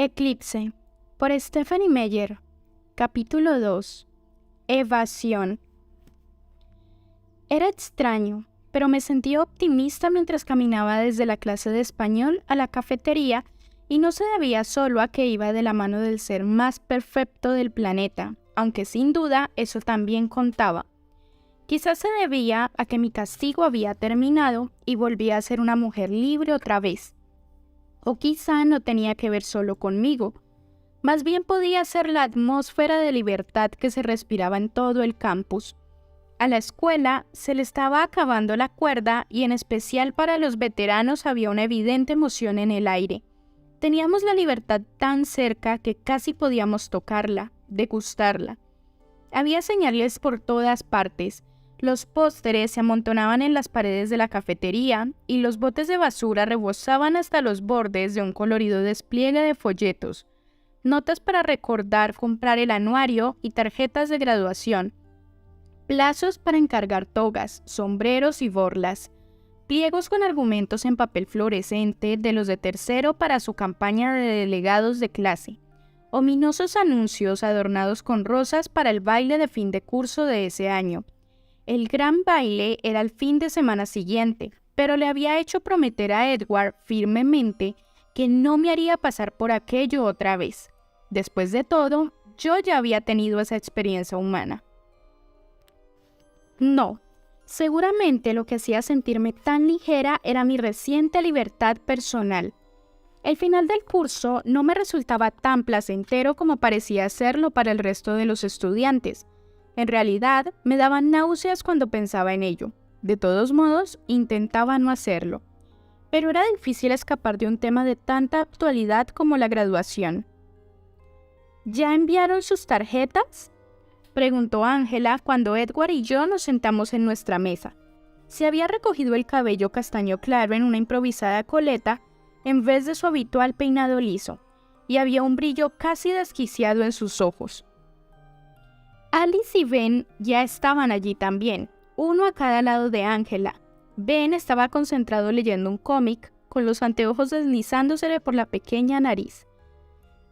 Eclipse, por Stephanie Meyer. Capítulo 2. Evasión. Era extraño, pero me sentí optimista mientras caminaba desde la clase de español a la cafetería, y no se debía solo a que iba de la mano del ser más perfecto del planeta, aunque sin duda eso también contaba. Quizás se debía a que mi castigo había terminado y volvía a ser una mujer libre otra vez. O quizá no tenía que ver solo conmigo. Más bien podía ser la atmósfera de libertad que se respiraba en todo el campus. A la escuela se le estaba acabando la cuerda y en especial para los veteranos había una evidente emoción en el aire. Teníamos la libertad tan cerca que casi podíamos tocarla, degustarla. Había señales por todas partes. Los pósteres se amontonaban en las paredes de la cafetería y los botes de basura rebosaban hasta los bordes de un colorido despliegue de folletos, notas para recordar comprar el anuario y tarjetas de graduación, plazos para encargar togas, sombreros y borlas, pliegos con argumentos en papel fluorescente de los de tercero para su campaña de delegados de clase, ominosos anuncios adornados con rosas para el baile de fin de curso de ese año. El gran baile era el fin de semana siguiente, pero le había hecho prometer a Edward firmemente que no me haría pasar por aquello otra vez. Después de todo, yo ya había tenido esa experiencia humana. No, seguramente lo que hacía sentirme tan ligera era mi reciente libertad personal. El final del curso no me resultaba tan placentero como parecía serlo para el resto de los estudiantes. En realidad, me daban náuseas cuando pensaba en ello. De todos modos, intentaba no hacerlo. Pero era difícil escapar de un tema de tanta actualidad como la graduación. ¿Ya enviaron sus tarjetas?, preguntó Ángela cuando Edward y yo nos sentamos en nuestra mesa. Se había recogido el cabello castaño claro en una improvisada coleta en vez de su habitual peinado liso, y había un brillo casi desquiciado en sus ojos. Alice y Ben ya estaban allí también, uno a cada lado de Ángela. Ben estaba concentrado leyendo un cómic, con los anteojos deslizándosele por la pequeña nariz.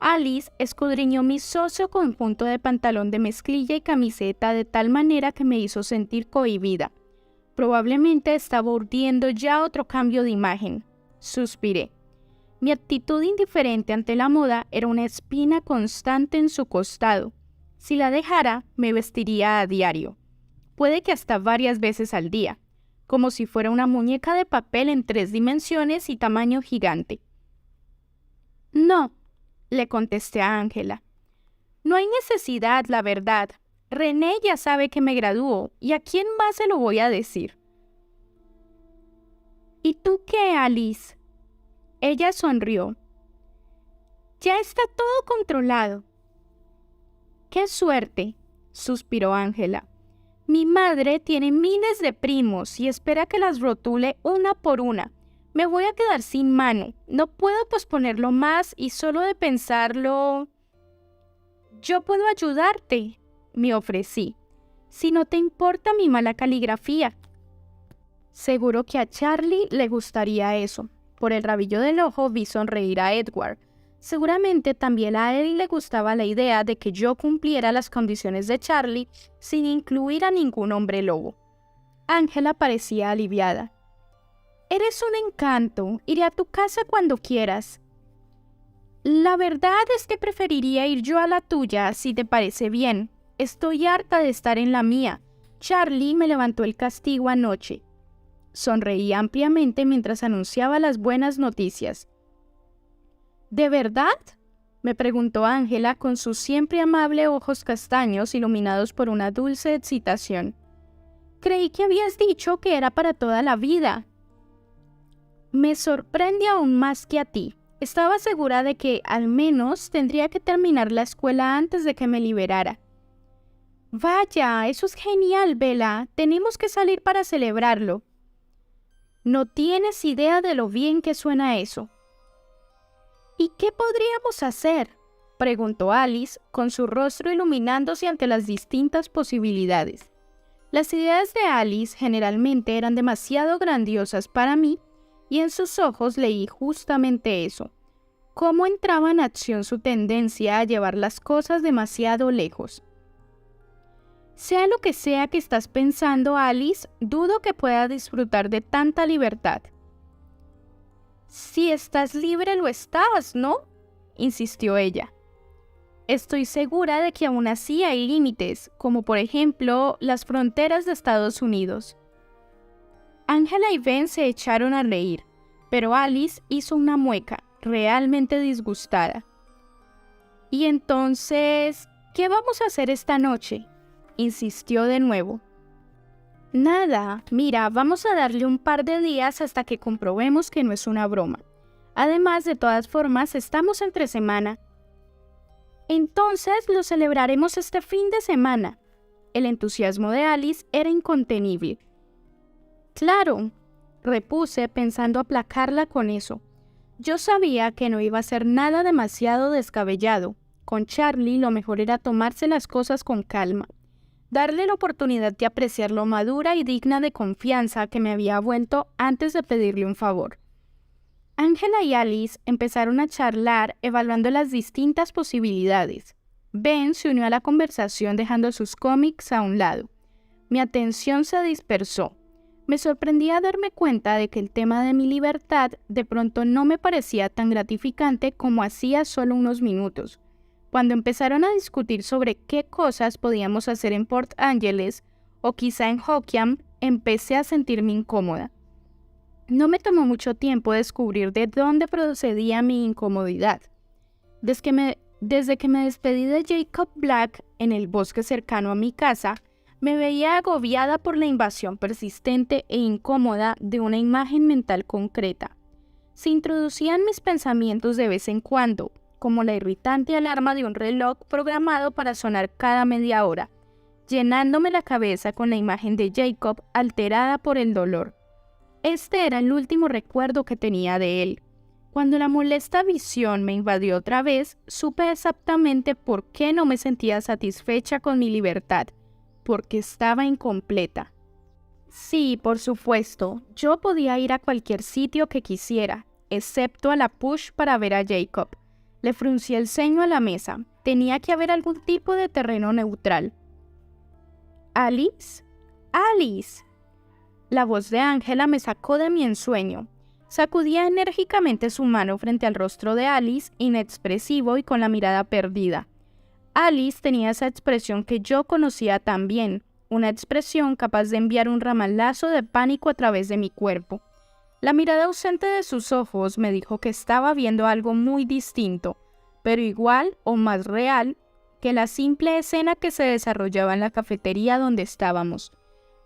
Alice escudriñó mi socio conjunto de pantalón de mezclilla y camiseta de tal manera que me hizo sentir cohibida. Probablemente estaba urdiendo ya otro cambio de imagen. Suspiré. Mi actitud indiferente ante la moda era una espina constante en su costado. Si la dejara, me vestiría a diario. Puede que hasta varias veces al día, como si fuera una muñeca de papel en 3 dimensiones y tamaño gigante. No, le contesté a Ángela. No hay necesidad, la verdad. René ya sabe que me gradúo, ¿y a quién más se lo voy a decir? ¿Y tú qué, Alice? Ella sonrió. Ya está todo controlado. ¡Qué suerte!, suspiró Ángela. Mi madre tiene miles de primos y espera que las rotule una por una. Me voy a quedar sin mano. No puedo posponerlo más y solo de pensarlo... Yo puedo ayudarte, me ofrecí, si no te importa mi mala caligrafía. Seguro que a Charlie le gustaría eso. Por el rabillo del ojo vi sonreír a Edward. Seguramente también a él le gustaba la idea de que yo cumpliera las condiciones de Charlie sin incluir a ningún hombre lobo. Ángela parecía aliviada. Eres un encanto. Iré a tu casa cuando quieras. La verdad es que preferiría ir yo a la tuya, si te parece bien. Estoy harta de estar en la mía. Charlie me levantó el castigo anoche. Sonreí ampliamente mientras anunciaba las buenas noticias. ¿De verdad?, me preguntó Ángela con sus siempre amables ojos castaños iluminados por una dulce excitación. Creí que habías dicho que era para toda la vida. Me sorprende aún más que a ti. Estaba segura de que, al menos, tendría que terminar la escuela antes de que me liberara. Vaya, eso es genial, Bella. Tenemos que salir para celebrarlo. No tienes idea de lo bien que suena eso. ¿Y qué podríamos hacer?, preguntó Alice, con su rostro iluminándose ante las distintas posibilidades. Las ideas de Alice generalmente eran demasiado grandiosas para mí, y en sus ojos leí justamente eso. cómo entraba en acción su tendencia a llevar las cosas demasiado lejos. Sea lo que sea que estás pensando, Alice, dudo que puedas disfrutar de tanta libertad. Si estás libre, lo estás, ¿no?, insistió ella. Estoy segura de que aún así hay límites, como por ejemplo las fronteras de Estados Unidos. Ángela y Ben se echaron a reír, pero Alice hizo una mueca, realmente disgustada. «¿Y entonces qué vamos a hacer esta noche?», insistió de nuevo. «Nada, mira, vamos a darle un par de días hasta que comprobemos que no es una broma. Además, de todas formas, estamos entre semana». «Entonces lo celebraremos este fin de semana». El entusiasmo de Alice era incontenible. «Claro», repuse pensando aplacarla con eso. Yo sabía que no iba a ser nada demasiado descabellado. Con Charlie lo mejor era tomarse las cosas con calma, darle la oportunidad de apreciar lo madura y digna de confianza que me había vuelto antes de pedirle un favor. Ángela y Alice empezaron a charlar evaluando las distintas posibilidades. Ben se unió a la conversación dejando sus cómics a un lado. Mi atención se dispersó. Me sorprendía darme cuenta de que el tema de mi libertad de pronto no me parecía tan gratificante como hacía solo unos minutos. Cuando empezaron a discutir sobre qué cosas podíamos hacer en Port Angeles o quizá en Hoquiam, empecé a sentirme incómoda. No me tomó mucho tiempo descubrir de dónde procedía mi incomodidad. Desde que me despedí de Jacob Black en el bosque cercano a mi casa, me veía agobiada por la invasión persistente e incómoda de una imagen mental concreta. Se introducían mis pensamientos de vez en cuando, como la irritante alarma de un reloj programado para sonar cada media hora, llenándome la cabeza con la imagen de Jacob alterada por el dolor. Este era el último recuerdo que tenía de él. Cuando la molesta visión me invadió otra vez, supe exactamente por qué no me sentía satisfecha con mi libertad, porque estaba incompleta. Sí, por supuesto, yo podía ir a cualquier sitio que quisiera, excepto a la Push para ver a Jacob. Le fruncí el ceño a la mesa. Tenía que haber algún tipo de terreno neutral. «¿Alice? ¡Alice!». La voz de Ángela me sacó de mi ensueño. Sacudía enérgicamente su mano frente al rostro de Alice, inexpresivo y con la mirada perdida. Alice tenía esa expresión que yo conocía tan bien, una expresión capaz de enviar un ramalazo de pánico a través de mi cuerpo. La mirada ausente de sus ojos me dijo que estaba viendo algo muy distinto, pero igual o más real que la simple escena que se desarrollaba en la cafetería donde estábamos.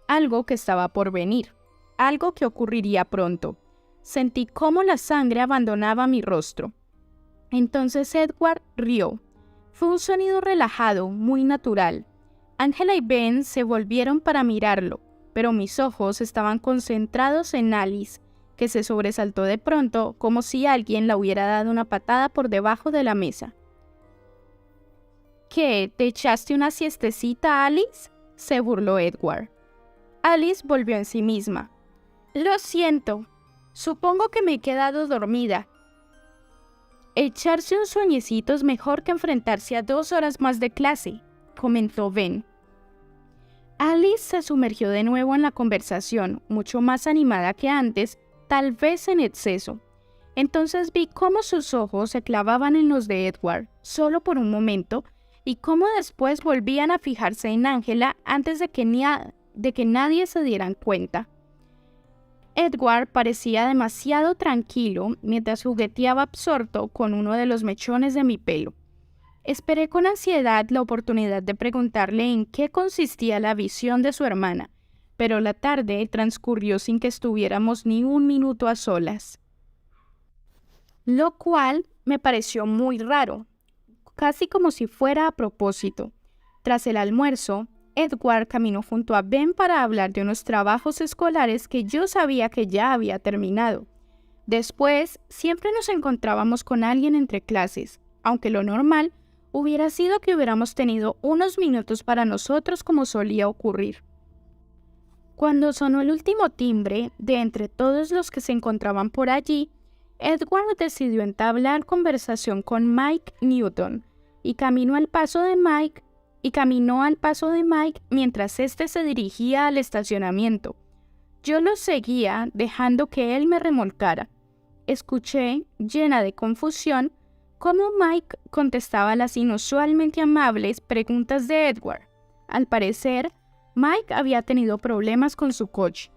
Algo que estaba por venir, algo que ocurriría pronto. Sentí cómo la sangre abandonaba mi rostro. Entonces Edward rió. Fue un sonido relajado, muy natural. Ángela y Ben se volvieron para mirarlo, pero mis ojos estaban concentrados en Alice, que se sobresaltó de pronto como si alguien la hubiera dado una patada por debajo de la mesa. ¿Qué? ¿Te echaste una siestecita, Alice?, se burló Edward. Alice volvió en sí misma. «Lo siento. Supongo que me he quedado dormida». «Echarse un sueñecito es mejor que enfrentarse a 2 horas más de clase», comentó Ben. Alice se sumergió de nuevo en la conversación, mucho más animada que antes, tal vez en exceso. Entonces vi cómo sus ojos se clavaban en los de Edward, solo por un momento, y cómo después volvían a fijarse en Ángela antes de que nadie se diera cuenta. Edward parecía demasiado tranquilo mientras jugueteaba absorto con uno de los mechones de mi pelo. Esperé con ansiedad la oportunidad de preguntarle en qué consistía la visión de su hermana, pero la tarde transcurrió sin que estuviéramos ni un minuto a solas. Lo cual me pareció muy raro, casi como si fuera a propósito. Tras el almuerzo, Edward caminó junto a Ben para hablar de unos trabajos escolares que yo sabía que ya había terminado. Después, siempre nos encontrábamos con alguien entre clases, aunque lo normal hubiera sido que hubiéramos tenido unos minutos para nosotros como solía ocurrir. Cuando sonó el último timbre, de entre todos los que se encontraban por allí, Edward decidió entablar conversación con Mike Newton y caminó al paso de Mike mientras éste se dirigía al estacionamiento. Yo lo seguía, dejando que él me remolcara. Escuché, llena de confusión, cómo Mike contestaba las inusualmente amables preguntas de Edward. Al parecer, Mike había tenido problemas con su coche.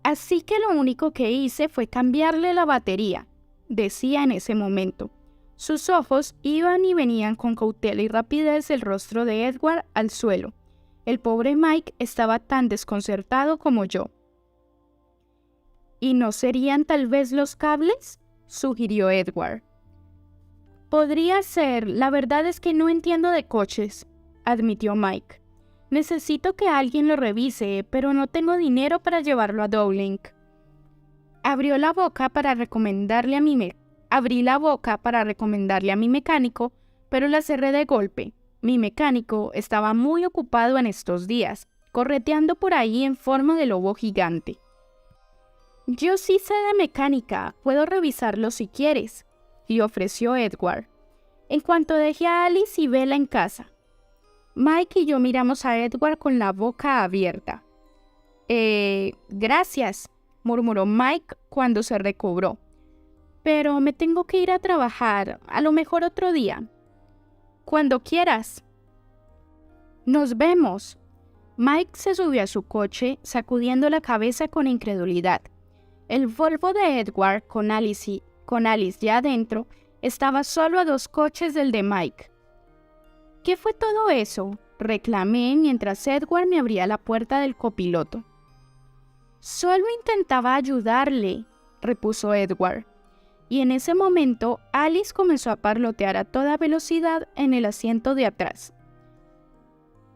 Así que lo único que hice fue cambiarle la batería, decía en ese momento. Sus ojos iban y venían con cautela y rapidez el rostro de Edward al suelo. El pobre Mike estaba tan desconcertado como yo. ¿Y no serían tal vez los cables?, sugirió Edward. Podría ser, la verdad es que no entiendo de coches, admitió Mike. Necesito que alguien lo revise, pero no tengo dinero para llevarlo a Dowling. Abrí la boca para recomendarle a mi mecánico, pero la cerré de golpe. Mi mecánico estaba muy ocupado en estos días, correteando por ahí en forma de lobo gigante. Yo sí sé de mecánica, puedo revisarlo si quieres, le ofreció Edward, en cuanto dejé a Alice y Bella en casa. Mike y yo miramos a Edward con la boca abierta. Gracias, murmuró Mike cuando se recobró. Pero me tengo que ir a trabajar, a lo mejor otro día. Cuando quieras. Nos vemos. Mike se subió a su coche, sacudiendo la cabeza con incredulidad. El Volvo de Edward, con Alice ya adentro, estaba solo a 2 coches del de Mike. ¿Qué fue todo eso?, reclamé mientras Edward me abría la puerta del copiloto. Solo intentaba ayudarle, repuso Edward. Y en ese momento Alice comenzó a parlotear a toda velocidad en el asiento de atrás.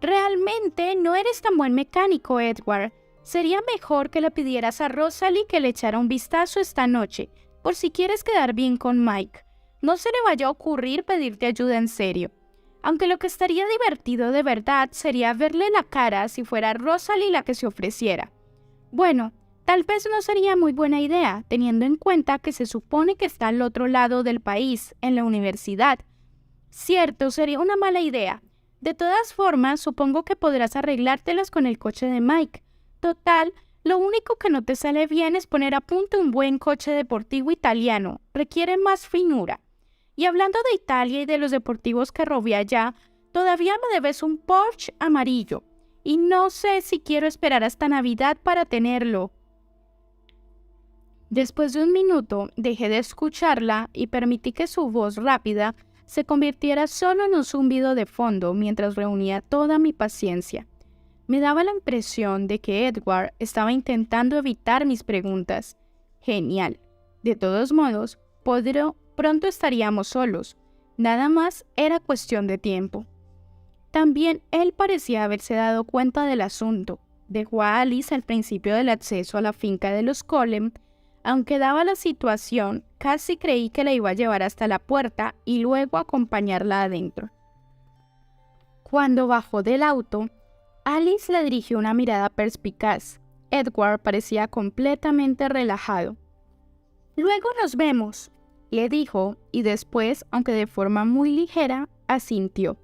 Realmente no eres tan buen mecánico, Edward. Sería mejor que le pidieras a Rosalie que le echara un vistazo esta noche, por si quieres quedar bien con Mike. No se le vaya a ocurrir pedirte ayuda en serio. Aunque lo que estaría divertido de verdad sería verle la cara si fuera Rosalie la que se ofreciera. Bueno, tal vez no sería muy buena idea, teniendo en cuenta que se supone que está al otro lado del país, en la universidad. Cierto, sería una mala idea. De todas formas, supongo que podrás arreglártelas con el coche de Mike. Total, lo único que no te sale bien es poner a punto un buen coche deportivo italiano. Requiere más finura. Y hablando de Italia y de los deportivos que robé allá, todavía me debes un Porsche amarillo. Y no sé si quiero esperar hasta Navidad para tenerlo. Después de un minuto, dejé de escucharla y permití que su voz rápida se convirtiera solo en un zumbido de fondo mientras reunía toda mi paciencia. Me daba la impresión de que Edward estaba intentando evitar mis preguntas. Genial. De todos modos, pronto estaríamos solos. Nada más era cuestión de tiempo. También él parecía haberse dado cuenta del asunto. Dejó a Alice al principio del acceso a la finca de los Colem. Aunque dada la situación, casi creí que la iba a llevar hasta la puerta y luego acompañarla adentro. Cuando bajó del auto, Alice le dirigió una mirada perspicaz. Edward parecía completamente relajado. «Luego nos vemos», le dijo, y después, aunque de forma muy ligera, asintió.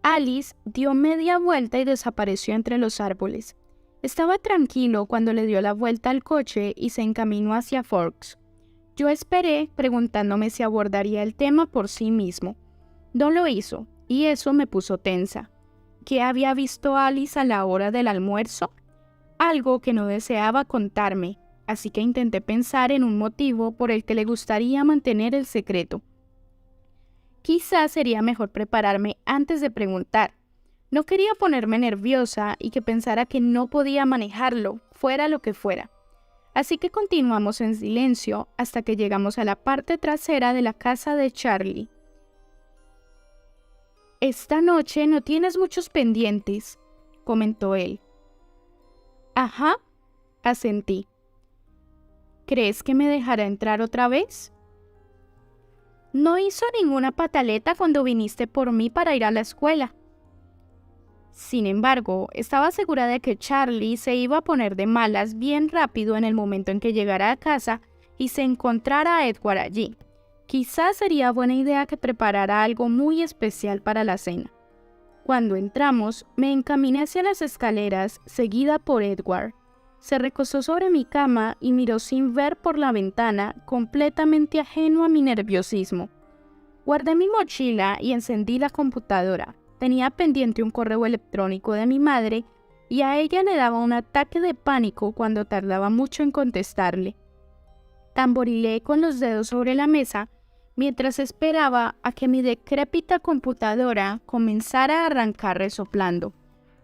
Alice dio media vuelta y desapareció entre los árboles. Estaba tranquilo cuando le dio la vuelta al coche y se encaminó hacia Forks. Yo esperé, preguntándome si abordaría el tema por sí mismo. No lo hizo, y eso me puso tensa. ¿Qué había visto Alice a la hora del almuerzo? Algo que no deseaba contarme, así que intenté pensar en un motivo por el que le gustaría mantener el secreto. Quizás sería mejor prepararme antes de preguntar. No quería ponerme nerviosa y que pensara que no podía manejarlo, fuera lo que fuera. Así que continuamos en silencio hasta que llegamos a la parte trasera de la casa de Charlie. «Esta noche no tienes muchos pendientes», comentó él. «Ajá», asentí. «¿Crees que me dejará entrar otra vez?» «No hizo ninguna pataleta cuando viniste por mí para ir a la escuela». Sin embargo, estaba segura de que Charlie se iba a poner de malas bien rápido en el momento en que llegara a casa y se encontrara a Edward allí. Quizás sería buena idea que preparara algo muy especial para la cena. Cuando entramos, me encaminé hacia las escaleras, seguida por Edward. Se recostó sobre mi cama y miró sin ver por la ventana, completamente ajeno a mi nerviosismo. Guardé mi mochila y encendí la computadora. Tenía pendiente un correo electrónico de mi madre y a ella le daba un ataque de pánico cuando tardaba mucho en contestarle. Tamborileé con los dedos sobre la mesa mientras esperaba a que mi decrépita computadora comenzara a arrancar resoplando.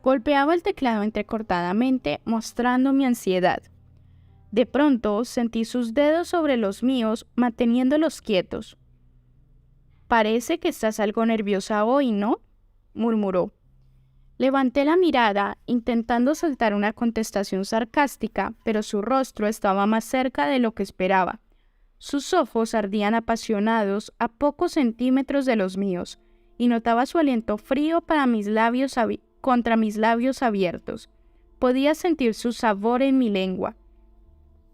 Golpeaba el teclado entrecortadamente, mostrando mi ansiedad. De pronto sentí sus dedos sobre los míos, manteniéndolos quietos. «Parece que estás algo nerviosa hoy, ¿no?», murmuró. Levanté la mirada, intentando soltar una contestación sarcástica, pero su rostro estaba más cerca de lo que esperaba. Sus ojos ardían apasionados a pocos centímetros de los míos, y notaba su aliento frío contra mis labios abiertos. Podía sentir su sabor en mi lengua.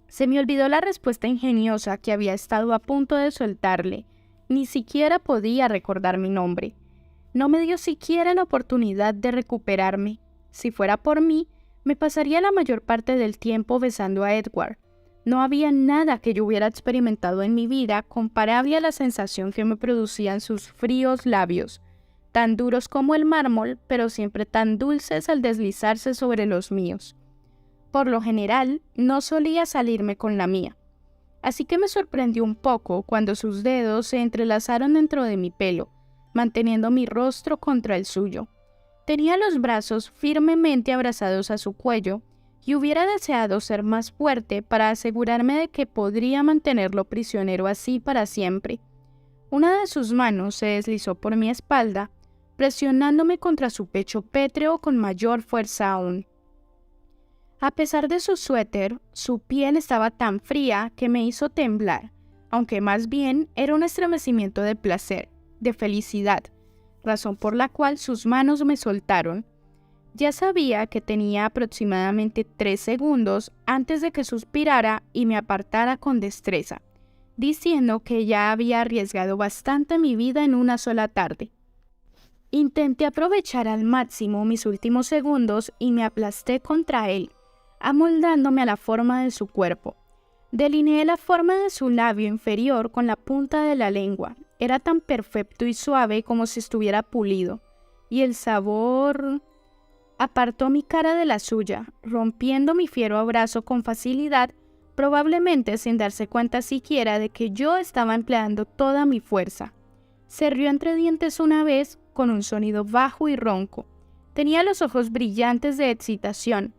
Se me olvidó la respuesta ingeniosa que había estado a punto de soltarle. Ni siquiera podía recordar mi nombre. No me dio siquiera la oportunidad de recuperarme. Si fuera por mí, me pasaría la mayor parte del tiempo besando a Edward. No había nada que yo hubiera experimentado en mi vida comparable a la sensación que me producían sus fríos labios, tan duros como el mármol, pero siempre tan dulces al deslizarse sobre los míos. Por lo general, no solía salirme con la mía, así que me sorprendió un poco cuando sus dedos se entrelazaron dentro de mi pelo, manteniendo mi rostro contra el suyo. Tenía los brazos firmemente abrazados a su cuello, y hubiera deseado ser más fuerte para asegurarme de que podría mantenerlo prisionero así para siempre. Una de sus manos se deslizó por mi espalda, presionándome contra su pecho pétreo con mayor fuerza aún. A pesar de su suéter, su piel estaba tan fría que me hizo temblar, aunque más bien era un estremecimiento de placer, de felicidad, razón por la cual sus manos me soltaron. Ya sabía que tenía aproximadamente 3 segundos antes de que suspirara y me apartara con destreza, diciendo que ya había arriesgado bastante mi vida en una sola tarde. Intenté aprovechar al máximo mis últimos segundos y me aplasté contra él, amoldándome a la forma de su cuerpo. Delineé la forma de su labio inferior con la punta de la lengua. Era tan perfecto y suave como si estuviera pulido. Y el sabor... Apartó mi cara de la suya, rompiendo mi fiero abrazo con facilidad, probablemente sin darse cuenta siquiera de que yo estaba empleando toda mi fuerza. Se rió entre dientes una vez, con un sonido bajo y ronco. Tenía los ojos brillantes de excitación,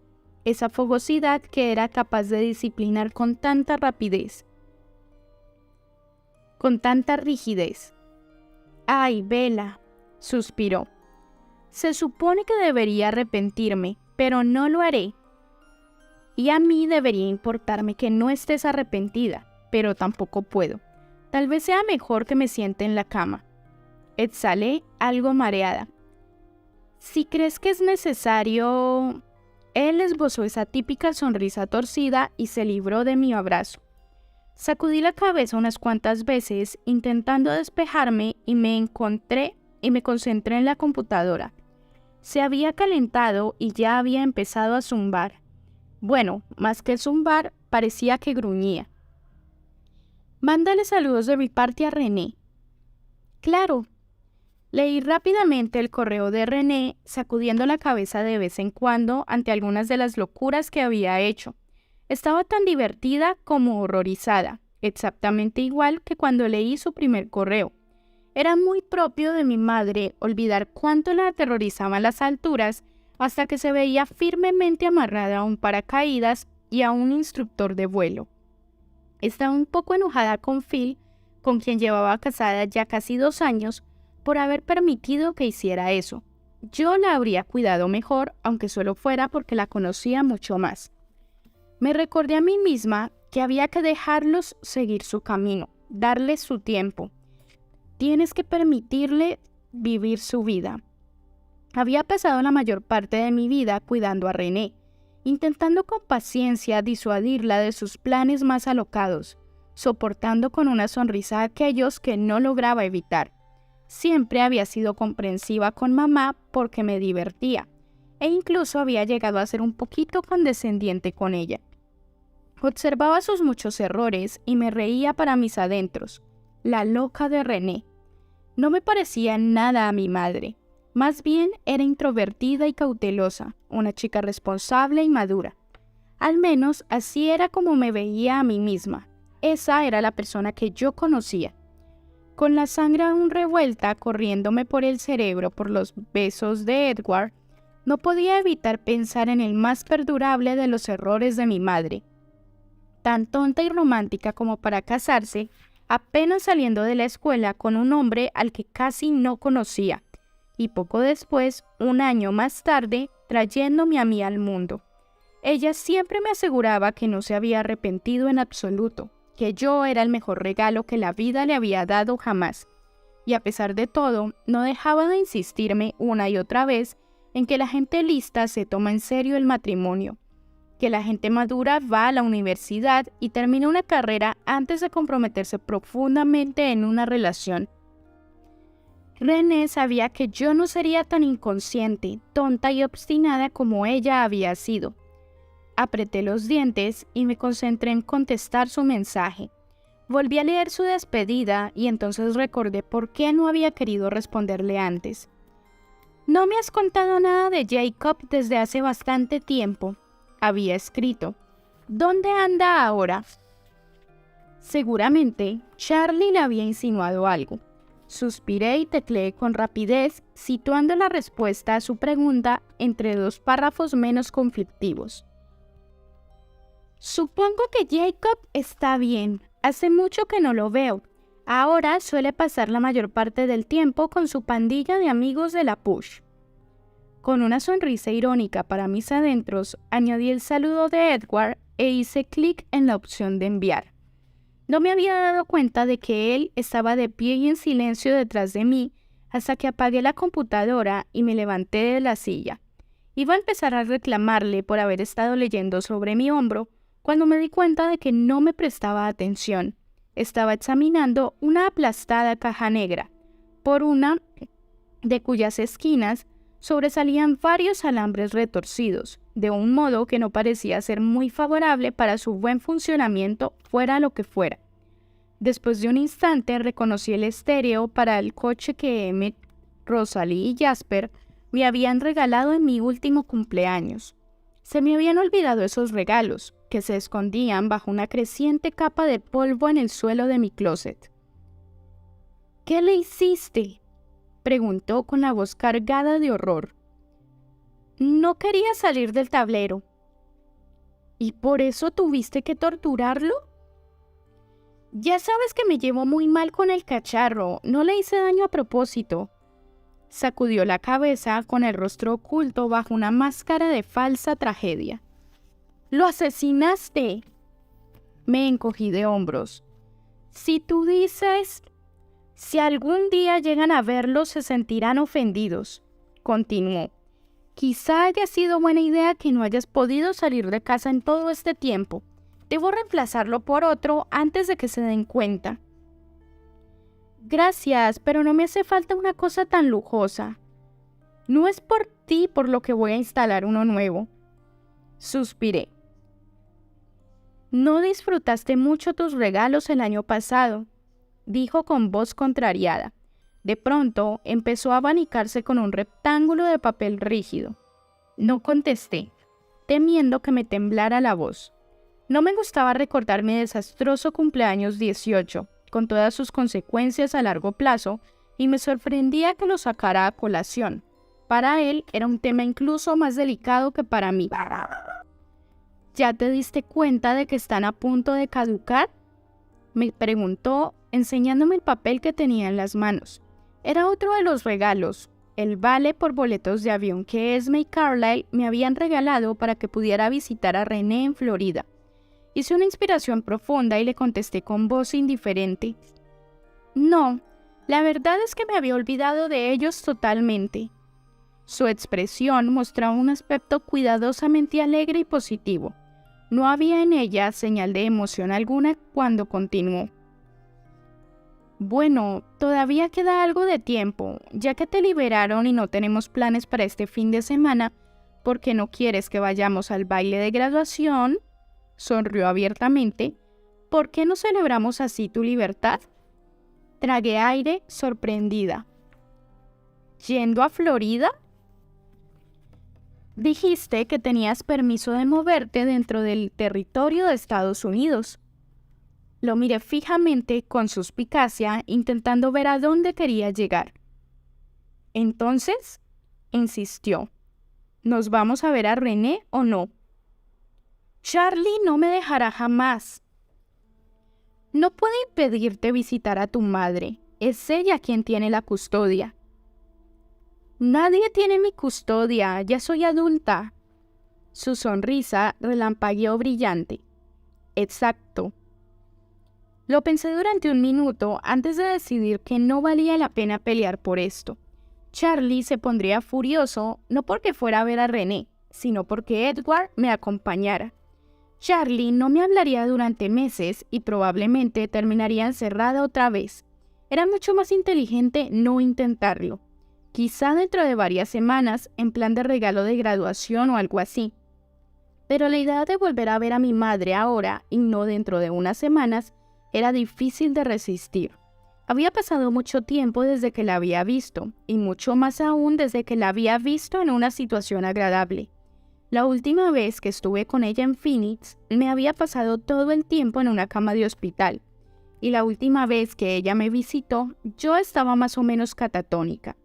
esa fogosidad que era capaz de disciplinar con tanta rapidez, con tanta rigidez. «Ay, Bella», suspiró. «Se supone que debería arrepentirme, pero no lo haré. Y a mí debería importarme que no estés arrepentida, pero tampoco puedo. Tal vez sea mejor que me siente en la cama». Exhalé, algo mareada. «Si crees que es necesario...». Él esbozó esa típica sonrisa torcida y se libró de mi abrazo. Sacudí la cabeza unas cuantas veces, intentando despejarme, y me concentré en la computadora. Se había calentado y ya había empezado a zumbar. Bueno, más que zumbar, parecía que gruñía. «Mándale saludos de mi parte a René». «Claro». Leí rápidamente el correo de René, sacudiendo la cabeza de vez en cuando ante algunas de las locuras que había hecho. Estaba tan divertida como horrorizada, exactamente igual que cuando leí su primer correo. Era muy propio de mi madre olvidar cuánto la aterrorizaban las alturas hasta que se veía firmemente amarrada a un paracaídas y a un instructor de vuelo. Estaba un poco enojada con Phil, con quien llevaba casada ya casi 2 años, por haber permitido que hiciera eso. Yo la habría cuidado mejor, aunque solo fuera porque la conocía mucho más. Me recordé a mí misma que había que dejarlos seguir su camino, darles su tiempo. Tienes que permitirle vivir su vida. Había pasado la mayor parte de mi vida cuidando a René, intentando con paciencia disuadirla de sus planes más alocados, soportando con una sonrisa aquellos que no lograba evitar. Siempre había sido comprensiva con mamá porque me divertía, e incluso había llegado a ser un poquito condescendiente con ella. Observaba sus muchos errores y me reía para mis adentros. La loca de René. No me parecía nada a mi madre. Más bien era introvertida y cautelosa, una chica responsable y madura. Al menos así era como me veía a mí misma. Esa era la persona que yo conocía. Con la sangre aún revuelta corriéndome por el cerebro por los besos de Edward, no podía evitar pensar en el más perdurable de los errores de mi madre. Tan tonta y romántica como para casarse, apenas saliendo de la escuela con un hombre al que casi no conocía, y poco después, un año más tarde, trayéndome a mí al mundo. Ella siempre me aseguraba que no se había arrepentido en absoluto, que yo era el mejor regalo que la vida le había dado jamás, y a pesar de todo, no dejaba de insistirme una y otra vez en que la gente lista se toma en serio el matrimonio, que la gente madura va a la universidad y termina una carrera antes de comprometerse profundamente en una relación. René sabía que yo no sería tan inconsciente, tonta y obstinada como ella había sido. Apreté los dientes y me concentré en contestar su mensaje. Volví a leer su despedida y entonces recordé por qué no había querido responderle antes. «No me has contado nada de Jacob desde hace bastante tiempo», había escrito. «¿Dónde anda ahora?» Seguramente Charlie le había insinuado algo. Suspiré y tecleé con rapidez, situando la respuesta a su pregunta entre dos párrafos menos conflictivos. «Supongo que Jacob está bien. Hace mucho que no lo veo. Ahora suele pasar la mayor parte del tiempo con su pandilla de amigos de la Push». Con una sonrisa irónica para mis adentros, añadí el saludo de Edward e hice clic en la opción de enviar. No me había dado cuenta de que él estaba de pie y en silencio detrás de mí hasta que apagué la computadora y me levanté de la silla. Iba a empezar a reclamarle por haber estado leyendo sobre mi hombro cuando me di cuenta de que no me prestaba atención. Estaba examinando una aplastada caja negra, por una de cuyas esquinas sobresalían varios alambres retorcidos, de un modo que no parecía ser muy favorable para su buen funcionamiento, fuera lo que fuera. Después de un instante reconocí el estéreo para el coche que Emmett, Rosalie y Jasper me habían regalado en mi último cumpleaños. Se me habían olvidado esos regalos, que se escondían bajo una creciente capa de polvo en el suelo de mi closet. «¿Qué le hiciste?», preguntó con la voz cargada de horror. «No quería salir del tablero». «¿Y por eso tuviste que torturarlo?». «Ya sabes que me llevo muy mal con el cacharro, no le hice daño a propósito». Sacudió la cabeza con el rostro oculto bajo una máscara de falsa tragedia. «¡Lo asesinaste!». Me encogí de hombros. «Si tú dices... Si algún día llegan a verlo, se sentirán ofendidos», continuó. «Quizá haya sido buena idea que no hayas podido salir de casa en todo este tiempo. Debo reemplazarlo por otro antes de que se den cuenta». «Gracias, pero no me hace falta una cosa tan lujosa». «No es por ti por lo que voy a instalar uno nuevo». Suspiré. «No disfrutaste mucho tus regalos el año pasado», dijo con voz contrariada. De pronto empezó a abanicarse con un rectángulo de papel rígido. No contesté, temiendo que me temblara la voz. No me gustaba recordar mi desastroso cumpleaños 18, con todas sus consecuencias a largo plazo, y me sorprendía que lo sacara a colación. Para él era un tema incluso más delicado que para mí. «¿Ya te diste cuenta de que están a punto de caducar?», me preguntó, enseñándome el papel que tenía en las manos. Era otro de los regalos, el vale por boletos de avión que Esme y Carlyle me habían regalado para que pudiera visitar a René en Florida. Hice una inspiración profunda y le contesté con voz indiferente. «No, la verdad es que me había olvidado de ellos totalmente». Su expresión mostraba un aspecto cuidadosamente alegre y positivo. No había en ella señal de emoción alguna cuando continuó. Bueno, todavía queda algo de tiempo, ya que te liberaron y no tenemos planes para este fin de semana, porque no quieres que vayamos al baile de graduación. Sonrió abiertamente. ¿Por qué no celebramos así tu libertad? Tragué aire, sorprendida. ¿Yendo a Florida? Dijiste que tenías permiso de moverte dentro del territorio de Estados Unidos. Lo miré fijamente con suspicacia, intentando ver a dónde quería llegar. Entonces, insistió, ¿nos vamos a ver a René o no? Charlie no me dejará jamás. No puede impedirte visitar a tu madre. Es ella quien tiene la custodia. Nadie tiene mi custodia, ya soy adulta. Su sonrisa relampagueó brillante. Exacto. Lo pensé durante un minuto antes de decidir que no valía la pena pelear por esto. Charlie se pondría furioso no porque fuera a ver a René, sino porque Edward me acompañara. Charlie no me hablaría durante meses y probablemente terminaría encerrada otra vez. Era mucho más inteligente no intentarlo. Quizá dentro de varias semanas, en plan de regalo de graduación o algo así. Pero la idea de volver a ver a mi madre ahora y no dentro de unas semanas era difícil de resistir. Había pasado mucho tiempo desde que la había visto, y mucho más aún desde que la había visto en una situación agradable. La última vez que estuve con ella en Phoenix, me había pasado todo el tiempo en una cama de hospital, y la última vez que ella me visitó, yo estaba más o menos catatónica.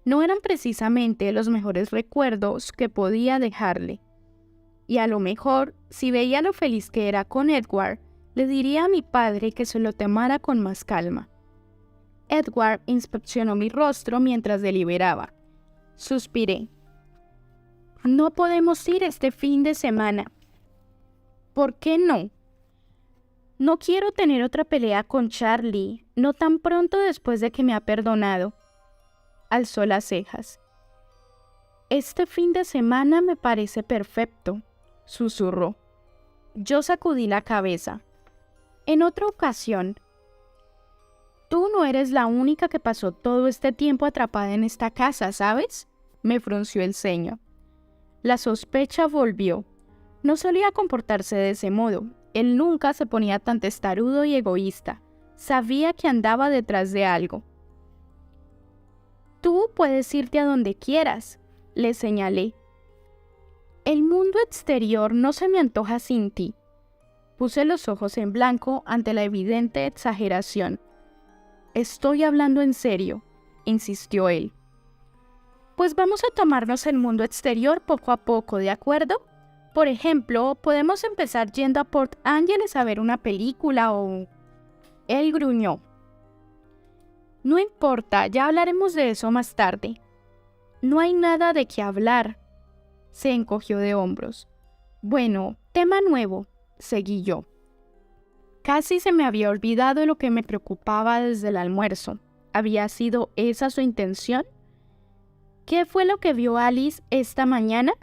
No eran precisamente los mejores recuerdos que podía dejarle. Y a lo mejor, si veía lo feliz que era con Edward, le diría a mi padre que se lo tomara con más calma. Edward inspeccionó mi rostro mientras deliberaba. Suspiré. No podemos ir este fin de semana. ¿Por qué no? No quiero tener otra pelea con Charlie, no tan pronto después de que me ha perdonado. Alzó las cejas. Este fin de semana me parece perfecto, susurró. Yo sacudí la cabeza. En otra ocasión. Tú no eres la única que pasó todo este tiempo atrapada en esta casa, ¿sabes? Me frunció el ceño. La sospecha volvió. No solía comportarse de ese modo. Él nunca se ponía tan testarudo y egoísta. Sabía que andaba detrás de algo. Tú puedes irte a donde quieras, le señalé. El mundo exterior no se me antoja sin ti. Puse los ojos en blanco ante la evidente exageración. Estoy hablando en serio, insistió él. Pues vamos a tomarnos el mundo exterior poco a poco, ¿de acuerdo? Por ejemplo, podemos empezar yendo a Port Angeles a ver una película o... Él gruñó. No importa, ya hablaremos de eso más tarde. No hay nada de qué hablar. Se encogió de hombros. Bueno, tema nuevo, seguí yo. Casi se me había olvidado lo que me preocupaba desde el almuerzo. ¿Había sido esa su intención? ¿Qué fue lo que vio Alice esta mañana?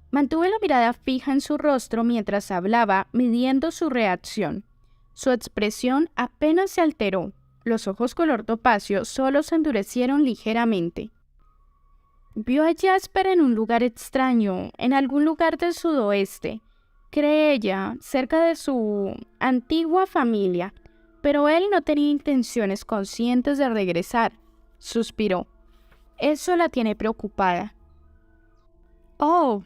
Mantuve la mirada fija en su rostro mientras hablaba, midiendo su reacción. Su expresión apenas se alteró. Los ojos color topacio solo se endurecieron ligeramente. Vio a Jasper en un lugar extraño, en algún lugar del sudoeste. Cree ella, cerca de su antigua familia, pero él no tenía intenciones conscientes de regresar. Suspiró. Eso la tiene preocupada. Oh,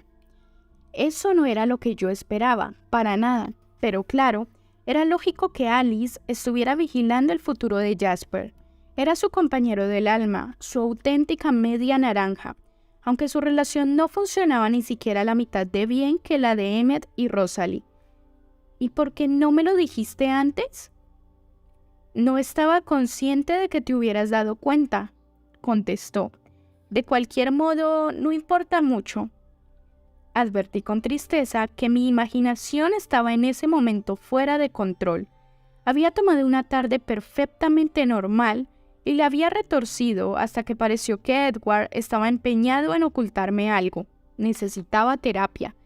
eso no era lo que yo esperaba, para nada, pero claro, era lógico que Alice estuviera vigilando el futuro de Jasper. Era su compañero del alma, su auténtica media naranja, aunque su relación no funcionaba ni siquiera la mitad de bien que la de Emmett y Rosalie. ¿Y por qué no me lo dijiste antes? No estaba consciente de que te hubieras dado cuenta, contestó. De cualquier modo, no importa mucho. Advertí con tristeza que mi imaginación estaba en ese momento fuera de control. Había tomado una tarde perfectamente normal y le había retorcido hasta que pareció que Edward estaba empeñado en ocultarme algo. Necesitaba terapia.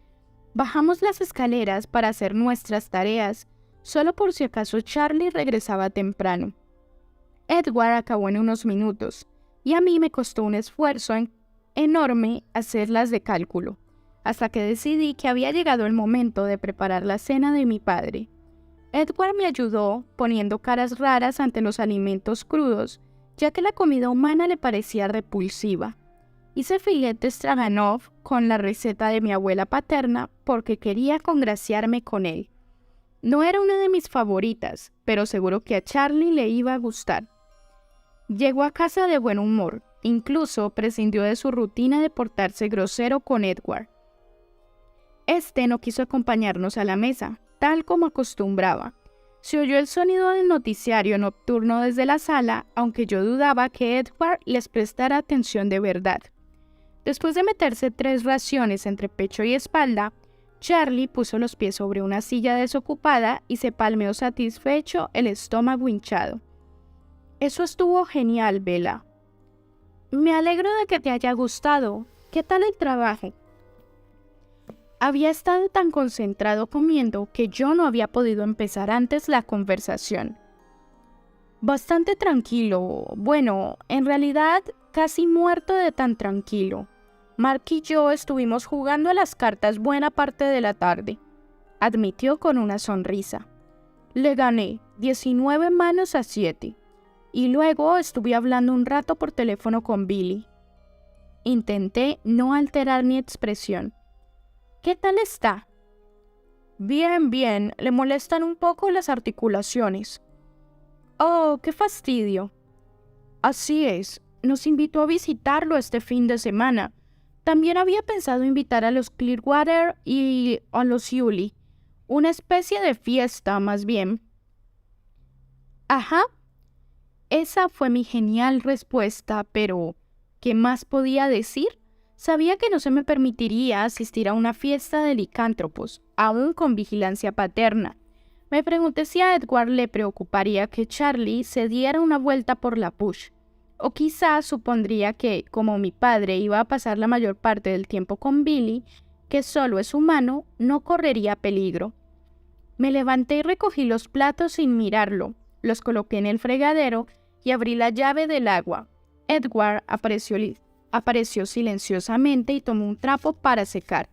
Bajamos las escaleras para hacer nuestras tareas, solo por si acaso Charlie regresaba temprano. Edward acabó en unos minutos, y a mí me costó un esfuerzo enorme hacerlas de cálculo, hasta que decidí que había llegado el momento de preparar la cena de mi padre. Edward me ayudó poniendo caras raras ante los alimentos crudos, ya que la comida humana le parecía repulsiva. Hice filete stroganoff con la receta de mi abuela paterna porque quería congraciarme con él. No era una de mis favoritas, pero seguro que a Charlie le iba a gustar. Llegó a casa de buen humor, incluso prescindió de su rutina de portarse grosero con Edward. Este no quiso acompañarnos a la mesa, tal como acostumbraba. Se oyó el sonido del noticiario nocturno desde la sala, aunque yo dudaba que Edward les prestara atención de verdad. Después de meterse 3 raciones entre pecho y espalda, Charlie puso los pies sobre una silla desocupada y se palmeó satisfecho el estómago hinchado. Eso estuvo genial, Bella. Me alegro de que te haya gustado. ¿Qué tal el trabajo? Había estado tan concentrado comiendo que yo no había podido empezar antes la conversación. Bastante tranquilo. Bueno, en realidad casi muerto de tan tranquilo. Mark y yo estuvimos jugando a las cartas buena parte de la tarde, admitió con una sonrisa. Le gané 19 manos a 7, y luego estuve hablando un rato por teléfono con Billy. Intenté no alterar mi expresión. ¿Qué tal está? Bien, bien, le molestan un poco las articulaciones. Oh, qué fastidio. Así es, nos invitó a visitarlo este fin de semana. También había pensado invitar a los Clearwater y a los Yulee, una especie de fiesta más bien. Ajá. Esa fue mi genial respuesta, pero ¿qué más podía decir? Sabía que no se me permitiría asistir a una fiesta de licántropos, aún con vigilancia paterna. Me pregunté si a Edward le preocuparía que Charlie se diera una vuelta por la Push. O quizás supondría que, como mi padre iba a pasar la mayor parte del tiempo con Billy, que solo es humano, no correría peligro. Me levanté y recogí los platos sin mirarlo, los coloqué en el fregadero y abrí la llave del agua. Edward apareció silenciosamente y tomó un trapo para secar.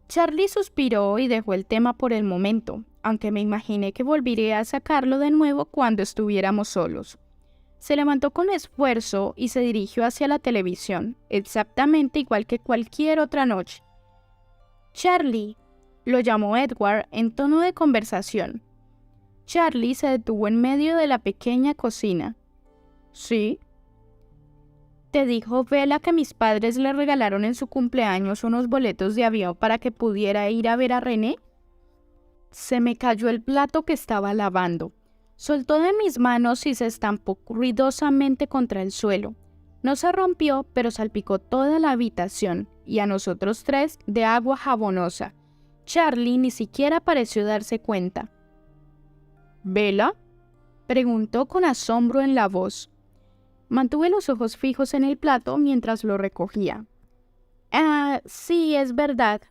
Charlie suspiró y dejó el tema por el momento, aunque me imaginé que volvería a sacarlo de nuevo cuando estuviéramos solos. Se levantó con esfuerzo y se dirigió hacia la televisión, exactamente igual que cualquier otra noche. Charlie, lo llamó Edward en tono de conversación. Charlie se detuvo en medio de la pequeña cocina. ¿Sí? ¿Te dijo Bella que mis padres le regalaron en su cumpleaños unos boletos de avión para que pudiera ir a ver a René? Se me cayó el plato que estaba lavando. Soltó de mis manos y se estampó ruidosamente contra el suelo. No se rompió, pero salpicó toda la habitación, y a nosotros 3 de agua jabonosa. Charlie ni siquiera pareció darse cuenta. ¿Bella? Preguntó con asombro en la voz. Mantuve los ojos fijos en el plato mientras lo recogía. Sí, es verdad.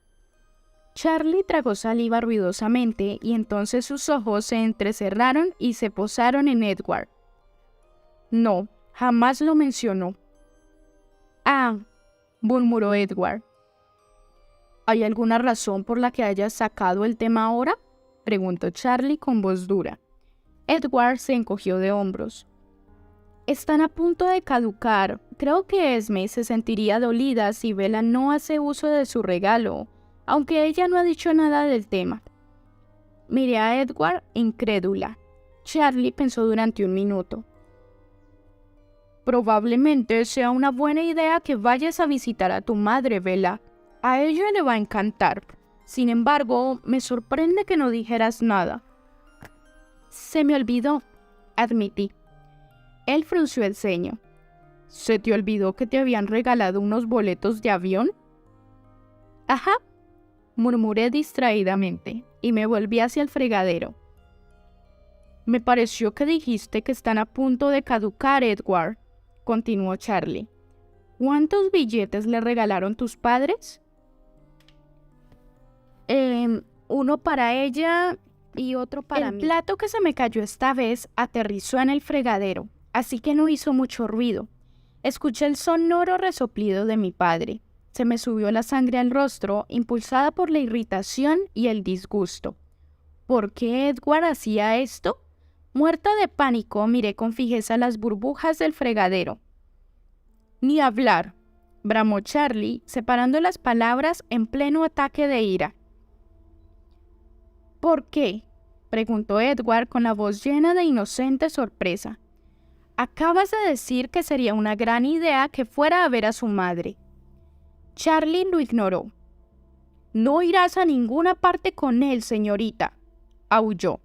Charlie tragó saliva ruidosamente y entonces sus ojos se entrecerraron y se posaron en Edward. No, jamás lo mencionó. Murmuró Edward. ¿Hay alguna razón por la que hayas sacado el tema ahora? Preguntó Charlie con voz dura. Edward se encogió de hombros. Están a punto de caducar. Creo que Esme se sentiría dolida si Bella no hace uso de su regalo, aunque ella no ha dicho nada del tema. Miré a Edward incrédula. Charlie pensó durante un minuto. Probablemente sea una buena idea que vayas a visitar a tu madre, Bella. A ella le va a encantar. Sin embargo, me sorprende que no dijeras nada. Se me olvidó, admití. Él frunció el ceño. ¿Se te olvidó que te habían regalado unos boletos de avión? Ajá, murmuré distraídamente y me volví hacia el fregadero. Me pareció que dijiste que están a punto de caducar, Edward, continuó Charlie. ¿Cuántos billetes le regalaron tus padres? Uno para ella y otro para mí. El plato que se me cayó esta vez aterrizó en el fregadero, así que no hizo mucho ruido. Escuché el sonoro resoplido de mi padre. Se me subió la sangre al rostro, impulsada por la irritación y el disgusto. ¿Por qué Edward hacía esto? Muerta de pánico, miré con fijeza las burbujas del fregadero. Ni hablar, bramó Charlie, separando las palabras en pleno ataque de ira. ¿Por qué?, preguntó Edward con la voz llena de inocente sorpresa. Acabas de decir que sería una gran idea que fuera a ver a su madre. Charlie lo ignoró. No irás a ninguna parte con él, señorita, aulló.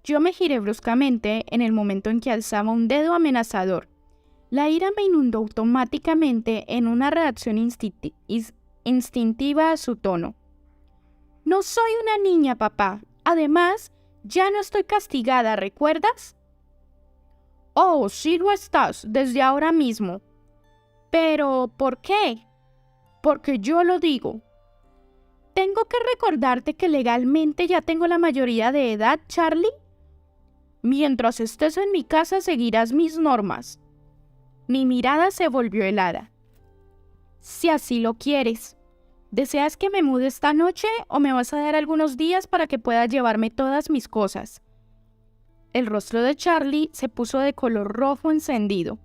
Yo me giré bruscamente en el momento en que alzaba un dedo amenazador. La ira me inundó automáticamente en una reacción instintiva a su tono. No soy una niña, papá. Además, ya no estoy castigada, ¿recuerdas? Oh, sí lo estás, desde ahora mismo. Pero, ¿por qué? Porque yo lo digo. ¿Tengo que recordarte que legalmente ya tengo la mayoría de edad, Charlie? Mientras estés en mi casa seguirás mis normas. Mi mirada se volvió helada. Si así lo quieres. ¿Deseas que me mude esta noche o me vas a dar algunos días para que pueda llevarme todas mis cosas? El rostro de Charlie se puso de color rojo encendido.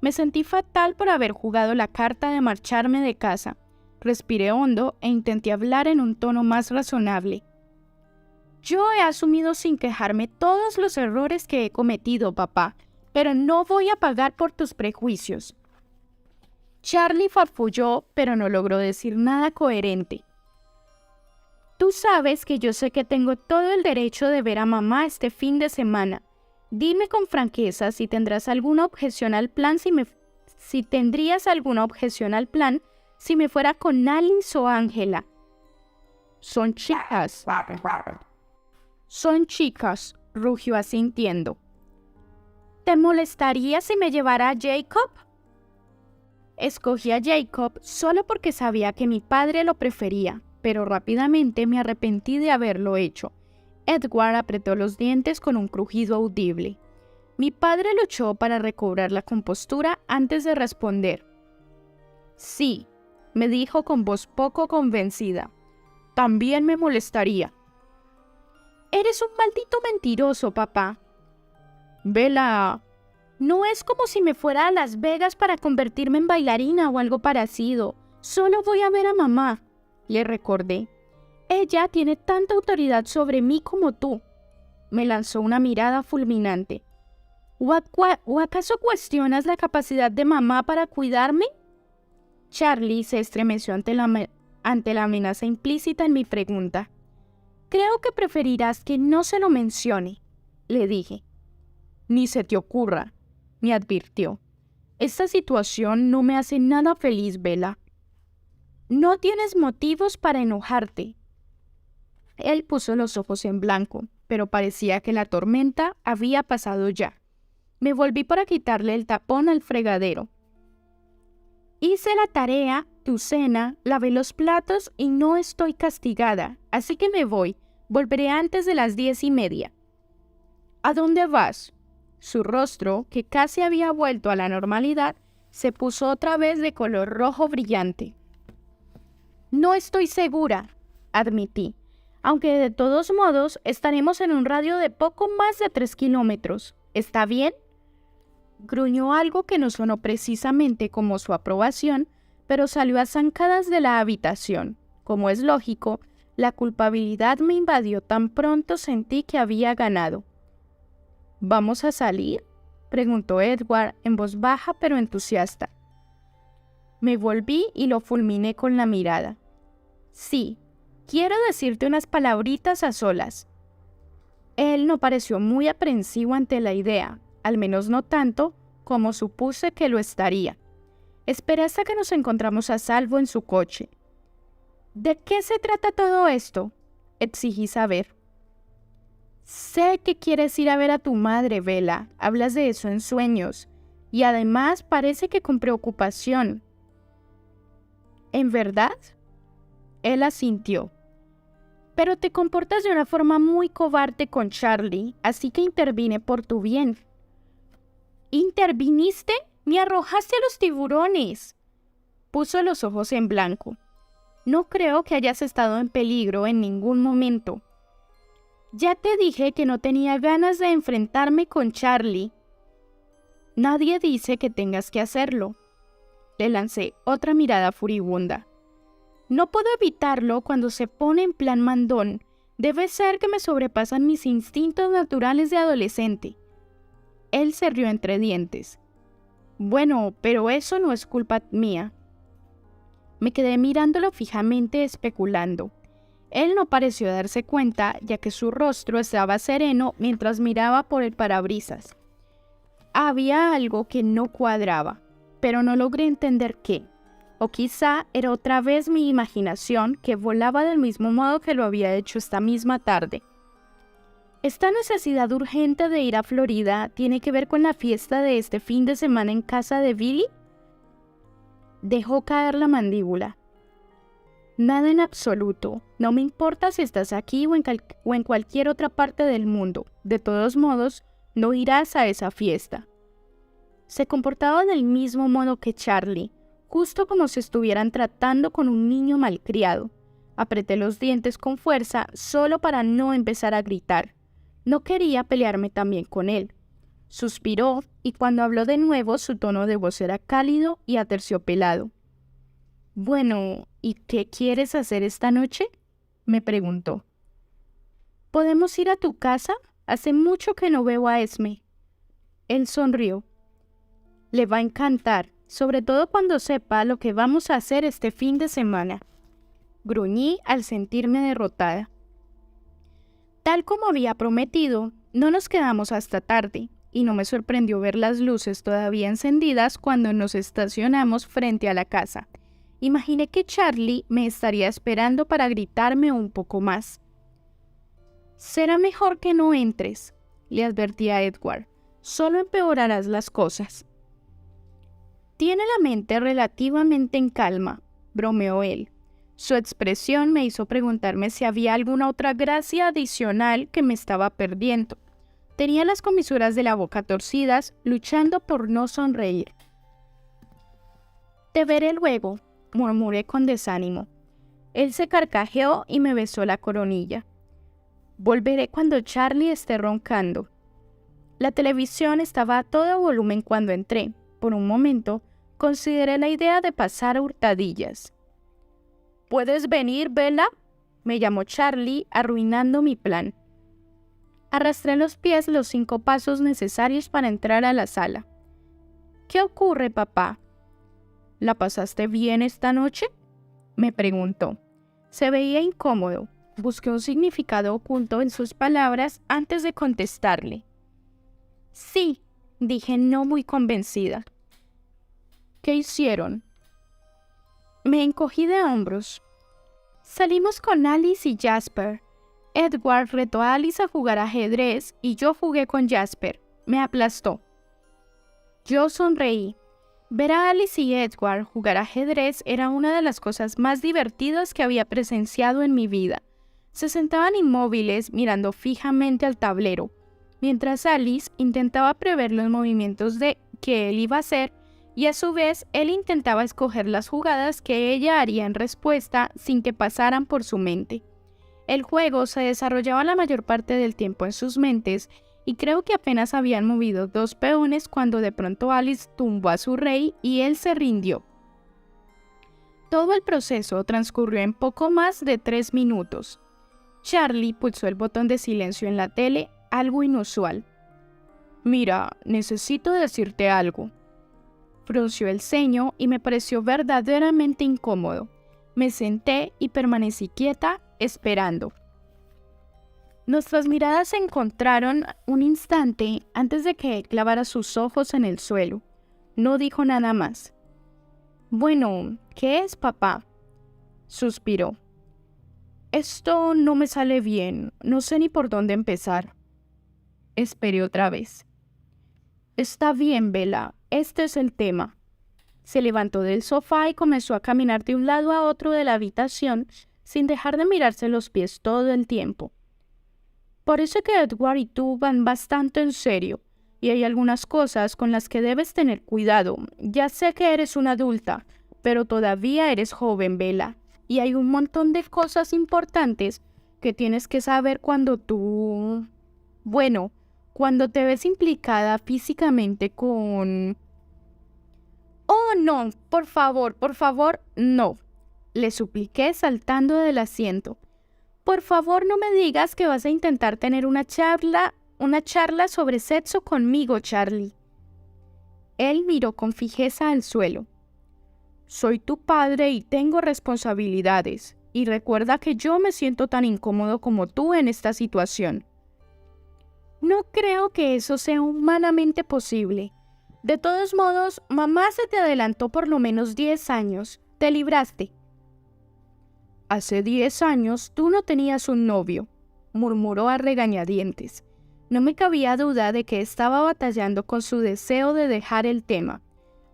Me sentí fatal por haber jugado la carta de marcharme de casa. Respiré hondo e intenté hablar en un tono más razonable. Yo he asumido sin quejarme todos los errores que he cometido, papá, pero no voy a pagar por tus prejuicios. Charlie farfulló, pero no logró decir nada coherente. Tú sabes que yo sé que tengo todo el derecho de ver a mamá este fin de semana. Dime con franqueza si tendrás alguna objeción al plan si tendrías alguna objeción al plan si me fuera con Alice o Ángela. Son chicas. Son chicas, rugió asintiendo. ¿Te molestaría si me llevara a Jacob? Escogí a Jacob solo porque sabía que mi padre lo prefería, pero rápidamente me arrepentí de haberlo hecho. Edward apretó los dientes con un crujido audible. Mi padre luchó para recobrar la compostura antes de responder. Sí, me dijo con voz poco convencida. También me molestaría. Eres un maldito mentiroso, papá. Bella, no es como si me fuera a Las Vegas para convertirme en bailarina o algo parecido. Solo voy a ver a mamá, le recordé. Ella tiene tanta autoridad sobre mí como tú. Me lanzó una mirada fulminante. ¿O acaso cuestionas la capacidad de mamá para cuidarme? Charlie se estremeció ante la amenaza implícita en mi pregunta. Creo que preferirás que no se lo mencione, le dije. Ni se te ocurra, me advirtió. Esta situación no me hace nada feliz, Bella. No tienes motivos para enojarte. Él puso los ojos en blanco, pero parecía que la tormenta había pasado ya. Me volví para quitarle el tapón al fregadero. Hice la tarea, tu cena, lavé los platos y no estoy castigada, así que me voy. Volveré antes de las 10:30. ¿A dónde vas? Su rostro, que casi había vuelto a la normalidad, se puso otra vez de color rojo brillante. No estoy segura, admití, aunque de todos modos estaremos en un radio de poco más de 3 kilómetros. ¿Está bien? Gruñó algo que no sonó precisamente como su aprobación, pero salió a zancadas de la habitación. Como es lógico, la culpabilidad me invadió tan pronto sentí que había ganado. ¿Vamos a salir?, preguntó Edward en voz baja pero entusiasta. Me volví y lo fulminé con la mirada. Sí, quiero decirte unas palabritas a solas. Él no pareció muy aprensivo ante la idea, al menos no tanto como supuse que lo estaría. Esperé hasta que nos encontramos a salvo en su coche. ¿De qué se trata todo esto?, exigí saber. Sé que quieres ir a ver a tu madre, Bella. Hablas de eso en sueños. Y además parece que con preocupación. ¿En verdad? Él asintió. Pero te comportas de una forma muy cobarde con Charlie, así que intervine por tu bien. ¿Interviniste? ¡Me arrojaste a los tiburones! Puso los ojos en blanco. No creo que hayas estado en peligro en ningún momento. Ya te dije que no tenía ganas de enfrentarme con Charlie. Nadie dice que tengas que hacerlo. Le lancé otra mirada furibunda. No puedo evitarlo cuando se pone en plan mandón. Debe ser que me sobrepasan mis instintos naturales de adolescente. Él se rió entre dientes. Bueno, pero eso no es culpa mía. Me quedé mirándolo fijamente, especulando. Él no pareció darse cuenta, ya que su rostro estaba sereno mientras miraba por el parabrisas. Había algo que no cuadraba, pero no logré entender qué. O quizá era otra vez mi imaginación que volaba del mismo modo que lo había hecho esta misma tarde. ¿Esta necesidad urgente de ir a Florida tiene que ver con la fiesta de este fin de semana en casa de Billy? Dejó caer la mandíbula. Nada en absoluto. No me importa si estás aquí o en cualquier otra parte del mundo. De todos modos, no irás a esa fiesta. Se comportaba del mismo modo que Charlie, justo como si estuvieran tratando con un niño malcriado. Apreté los dientes con fuerza solo para no empezar a gritar. No quería pelearme también con él. Suspiró y cuando habló de nuevo su tono de voz era cálido y aterciopelado. «Bueno, ¿y qué quieres hacer esta noche?», me preguntó. «¿Podemos ir a tu casa? Hace mucho que no veo a Esme». Él sonrió. «Le va a encantar, sobre todo cuando sepa lo que vamos a hacer este fin de semana». Gruñí al sentirme derrotada. Tal como había prometido, no nos quedamos hasta tarde, y no me sorprendió ver las luces todavía encendidas cuando nos estacionamos frente a la casa. Imaginé que Charlie me estaría esperando para gritarme un poco más. «Será mejor que no entres», le advertí a Edward. «Solo empeorarás las cosas». «Tiene la mente relativamente en calma», bromeó él. Su expresión me hizo preguntarme si había alguna otra gracia adicional que me estaba perdiendo. Tenía las comisuras de la boca torcidas, luchando por no sonreír. «Te veré luego», murmuré con desánimo. Él se carcajeó y me besó la coronilla. «Volveré cuando Charlie esté roncando». La televisión estaba a todo volumen cuando entré. Por un momento, consideré la idea de pasar a hurtadillas. «¿Puedes venir, Bella?», me llamó Charlie, arruinando mi plan. Arrastré los pies los 5 pasos necesarios para entrar a la sala. «¿Qué ocurre, papá?». «¿La pasaste bien esta noche?», me preguntó. Se veía incómodo. Busqué un significado oculto en sus palabras antes de contestarle. «Sí», dije no muy convencida. «¿Qué hicieron?». Me encogí de hombros. «Salimos con Alice y Jasper. Edward retó a Alice a jugar ajedrez y yo jugué con Jasper. Me aplastó». Yo sonreí. Ver a Alice y Edward jugar ajedrez era una de las cosas más divertidas que había presenciado en mi vida. Se sentaban inmóviles mirando fijamente al tablero, mientras Alice intentaba prever los movimientos que él iba a hacer y a su vez él intentaba escoger las jugadas que ella haría en respuesta sin que pasaran por su mente. El juego se desarrollaba la mayor parte del tiempo en sus mentes y creo que apenas habían movido 2 peones cuando de pronto Alice tumbó a su rey y él se rindió. Todo el proceso transcurrió en poco más de 3 minutos. Charlie pulsó el botón de silencio en la tele, algo inusual. «Mira, necesito decirte algo». Frunció el ceño y me pareció verdaderamente incómodo. Me senté y permanecí quieta, esperando. Nuestras miradas se encontraron un instante antes de que él clavara sus ojos en el suelo. No dijo nada más. «Bueno, ¿qué es, papá?», suspiró. «Esto no me sale bien, no sé ni por dónde empezar». Esperé otra vez. Está bien, Bella, este es el tema. Se levantó del sofá y comenzó a caminar de un lado a otro de la habitación sin dejar de mirarse los pies todo el tiempo. Parece que Edward y tú van bastante en serio, y hay algunas cosas con las que debes tener cuidado. Ya sé que eres una adulta, pero todavía eres joven, Bella, y hay un montón de cosas importantes que tienes que saber cuando te ves implicada físicamente con... Oh, no, por favor, no, le supliqué saltando del asiento. Por favor, no me digas que vas a intentar tener una charla sobre sexo conmigo, Charlie. Él miró con fijeza al suelo. Soy tu padre y tengo responsabilidades, y recuerda que yo me siento tan incómodo como tú en esta situación. No creo que eso sea humanamente posible. De todos modos, mamá se te adelantó por lo menos 10 años. Te libraste. Hace 10 años tú no tenías un novio, murmuró a regañadientes. No me cabía duda de que estaba batallando con su deseo de dejar el tema.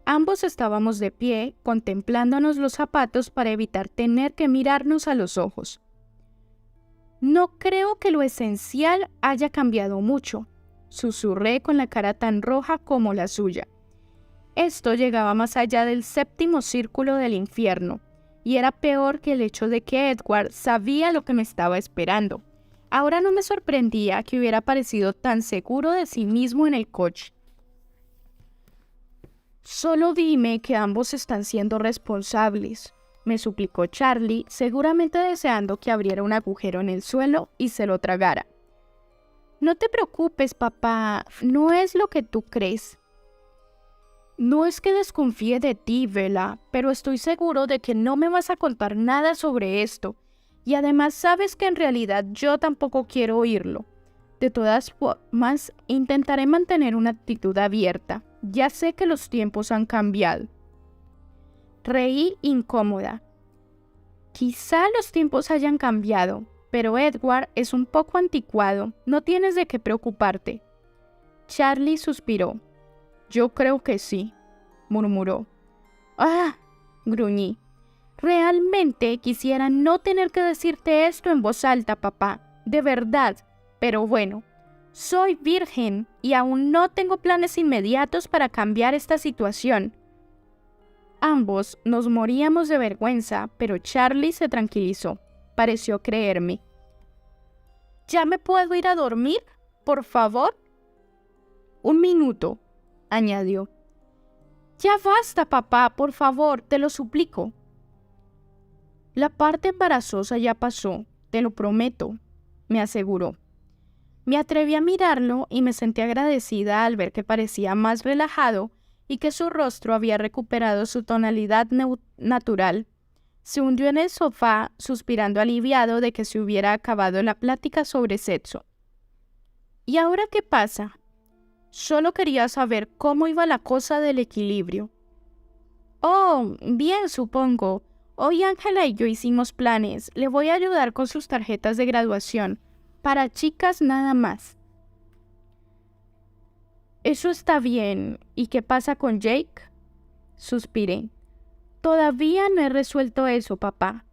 Ambos estábamos de pie, contemplándonos los zapatos para evitar tener que mirarnos a los ojos. No creo que lo esencial haya cambiado mucho, susurré con la cara tan roja como la suya. Esto llegaba más allá del séptimo círculo del infierno, y era peor que el hecho de que Edward sabía lo que me estaba esperando. Ahora no me sorprendía que hubiera parecido tan seguro de sí mismo en el coche. Solo dime que ambos están siendo responsables, me suplicó Charlie, seguramente deseando que abriera un agujero en el suelo y se lo tragara. No te preocupes, papá, no es lo que tú crees. No es que desconfíe de ti, Bella, pero estoy seguro de que no me vas a contar nada sobre esto. Y además sabes que en realidad yo tampoco quiero oírlo. De todas formas, intentaré mantener una actitud abierta. Ya sé que los tiempos han cambiado. Reí incómoda. Quizá los tiempos hayan cambiado, pero Edward es un poco anticuado. No tienes de qué preocuparte. Charlie suspiró. Yo creo que sí, murmuró. ¡Ah! Gruñí. Realmente quisiera no tener que decirte esto en voz alta, papá. De verdad. Pero bueno, soy virgen y aún no tengo planes inmediatos para cambiar esta situación. Ambos nos moríamos de vergüenza, pero Charlie se tranquilizó. Pareció creerme. ¿Ya me puedo ir a dormir? Por favor. 1 minuto, añadió. Ya basta, papá, por favor, te lo suplico. La parte embarazosa ya pasó, te lo prometo, me aseguró. Me atreví a mirarlo y me sentí agradecida al ver que parecía más relajado y que su rostro había recuperado su tonalidad natural. Se hundió en el sofá, suspirando aliviado de que se hubiera acabado la plática sobre sexo. ¿Y ahora qué pasa? Solo quería saber cómo iba la cosa del equilibrio. Oh, bien, supongo. Hoy Ángela y yo hicimos planes. Le voy a ayudar con sus tarjetas de graduación. Para chicas nada más. Eso está bien. ¿Y qué pasa con Jake? Suspiré. Todavía no he resuelto eso, papá.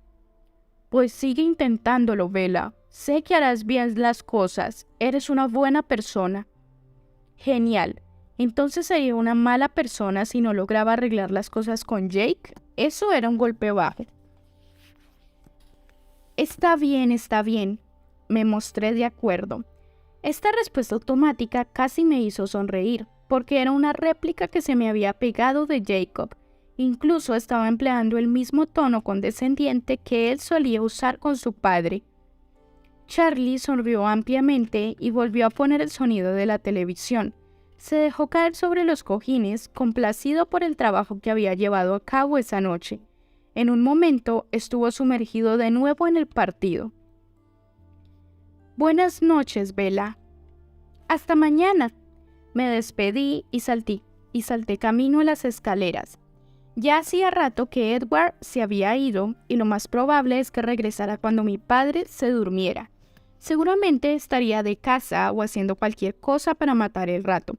Pues sigue intentándolo, Bella. Sé que harás bien las cosas. Eres una buena persona. Genial. Entonces sería una mala persona si no lograba arreglar las cosas con Jake. Eso era un golpe bajo. Está bien. Me mostré de acuerdo. Esta respuesta automática casi me hizo sonreír, porque era una réplica que se me había pegado de Jacob. Incluso estaba empleando el mismo tono condescendiente que él solía usar con su padre. Charlie sonrió ampliamente y volvió a poner el sonido de la televisión. Se dejó caer sobre los cojines, complacido por el trabajo que había llevado a cabo esa noche. En un momento estuvo sumergido de nuevo en el partido. Buenas noches, Bella. Hasta mañana. Me despedí y salté camino a las escaleras. Ya hacía rato que Edward se había ido y lo más probable es que regresara cuando mi padre se durmiera. Seguramente estaría de casa o haciendo cualquier cosa para matar el rato,